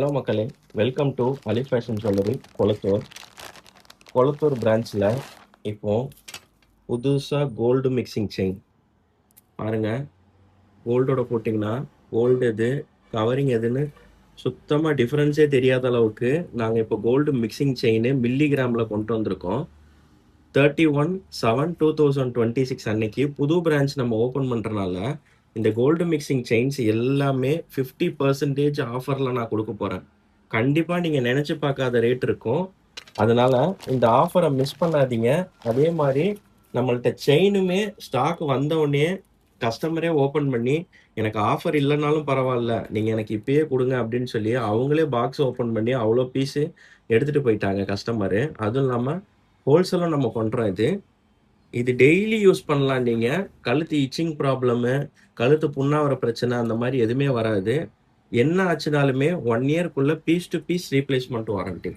Hello மக்களே, welcome to Ali fashion jewellery Kolathur. Kolathur பிரான்ச்சில் இப்போ புதுசாக கோல்டு மிக்சிங் செயின் பாருங்கள். கோல்டோட போட்டிங்கன்னா கோல்டு எது கவரிங் எதுன்னு சுத்தமாக டிஃப்ரென்ஸே தெரியாத அளவுக்கு நாங்கள் இப்போ கோல்டு மிக்சிங் செயின் மில்லிகிராமில் கொண்டு வந்திருக்கோம். 31/7/2026 அன்னைக்கு புது பிரான்ச் நம்ம ஓப்பன் பண்ணுறனால இந்த கோல்டு மிக்சிங் செயின்ஸ் எல்லாமே 50% ஆஃபரில் நான் கொடுக்க போகிறேன். கண்டிப்பாக நீங்கள் நினச்சி பார்க்காத ரேட் இருக்கும். அதனால் இந்த ஆஃபரை மிஸ் பண்ணாதீங்க. அதே மாதிரி நம்மள்ட்ட செயினுமே ஸ்டாக் வந்தவுடனே கஸ்டமரே ஓப்பன் பண்ணி எனக்கு ஆஃபர் இல்லைனாலும் பரவாயில்ல, நீங்கள் எனக்கு இப்பயே கொடுங்க அப்படின்னு சொல்லி அவங்களே பாக்ஸ் ஓப்பன் பண்ணி அவ்வளோ பீஸு எடுத்துகிட்டு போயிட்டாங்க கஸ்டமரு. அதுவும் இல்லாமல் ஹோல்சேலும் நம்ம பண்ணுறோம். இது டெய்லி யூஸ் பண்ணலாம். நீங்கள் கழுத்து இச்சிங் ப்ராப்ளமு, கழுத்து புண்ணாகிற பிரச்சனை அந்த மாதிரி எதுவுமே வராது. என்ன ஆச்சுனாலுமே 1 இயர்க்குள்ளே piece to piece replacement warranty.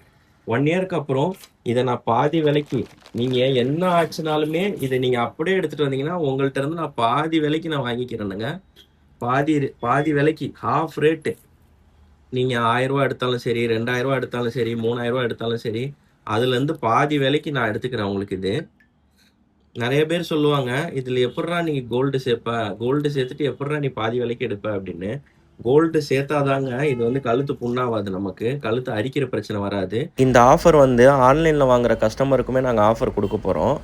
1 இயர்க்கு அப்புறம் இதை நான் பாதி விலைக்கு, நீங்கள் என்ன ஆச்சுனாலுமே இதை நீங்கள் அப்படியே எடுத்துகிட்டு வந்தீங்கன்னா உங்கள்கிட்ட இருந்து நான் பாதி விலைக்கு நான் வாங்கிக்கிறேனுங்க. பாதி விலைக்கு ஹாஃப் ரேட்டு. நீங்கள் 1000 ரூபா எடுத்தாலும் சரி, 2000 ரூபா எடுத்தாலும் சரி, 3000 ரூபா எடுத்தாலும் சரி, அதுலேருந்து பாதி விலைக்கு நான் எடுத்துக்கிறேன் உங்களுக்கு. இது நிறைய பேர் சொல்லுவாங்க, இதில் எப்பட்றா நீ கோல்டு சேர்ப்ப, கோல்டு சேர்த்துட்டு எப்பட்றா நீ பாதி விலைக்கு எடுப்ப அப்படின்னு. கோல்டு சேர்த்தாதாங்க இது கழுத்து புண்ணாகாது, நமக்கு கழுத்து அரிக்கிற பிரச்சனை வராது. இந்த ஆஃபர் ஆன்லைனில் வாங்குகிற கஸ்டமருக்குமே நாங்கள் ஆஃபர் கொடுக்க போகிறோம்.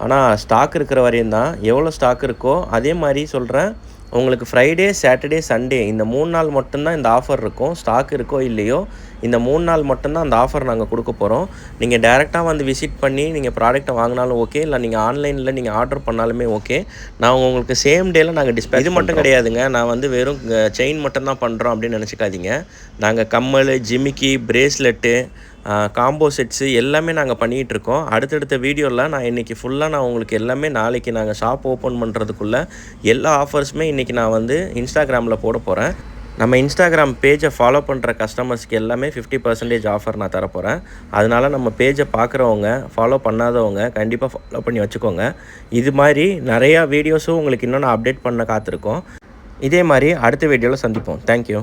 ஆனால் ஸ்டாக் இருக்கிற வரையும் தான். எவ்வளோ ஸ்டாக் இருக்கோ அதே மாதிரி சொல்கிறேன். உங்களுக்கு ஃப்ரைடே, சாட்டர்டே, சண்டே இந்த 3 நாள் மட்டும்தான் இந்த ஆஃபர் இருக்கும். ஸ்டாக் இருக்கோ இல்லையோ இந்த 3 நாள் மட்டும்தான் அந்த ஆஃபர் நாங்கள் கொடுக்க போகிறோம். நீங்கள் டேரெக்டாக விசிட் பண்ணி நீங்கள் ப்ராடக்ட்டை வாங்கினாலும் ஓகே, இல்லை நீங்கள் ஆன்லைனில் நீங்கள் ஆர்டர் பண்ணாலுமே ஓகே. நான் உங்களுக்கு சேம் டேயில் நாங்கள் டிஸ்பேச். இது மட்டும் கிடையாதுங்க, நான் வெறும் செயின் மட்டும்தான் பண்ணுறோம் அப்படின்னு நினச்சிக்காதீங்க. நாங்கள் கம்மல், ஜிமிக்கி, பிரேஸ்லெட்டு, காம்போ செட்ஸு எல்லாமே நாங்கள் பண்ணிகிட்ருக்கோம். அடுத்தடுத்த வீடியோவில் நான் இன்றைக்கி ஃபுல்லாக உங்களுக்கு எல்லாமே நாளைக்கு நாங்கள் ஷாப் ஓப்பன் பண்ணுறதுக்குள்ளே எல்லா ஆஃபர்ஸுமே இன்றைக்கி நான் இன்ஸ்டாகிராமில் போட போகிறேன். நம்ம இன்ஸ்டாகிராம் பேஜை ஃபாலோ பண்ணுற கஸ்டமர்ஸ்க்கு எல்லாமே 50% ஆஃபர் நான் தரப்போகிறேன். அதனால் நம்ம பேஜை பார்க்குறவங்க, ஃபாலோ பண்ணாதவங்க கண்டிப்பாக ஃபாலோ பண்ணி வச்சுக்கோங்க. இது மாதிரி நிறையா வீடியோஸும் உங்களுக்கு இன்னும் நான் அப்டேட் பண்ண காத்திருக்கோம். இதே மாதிரி அடுத்த வீடியோவில் சந்திப்போம். தேங்க்யூ.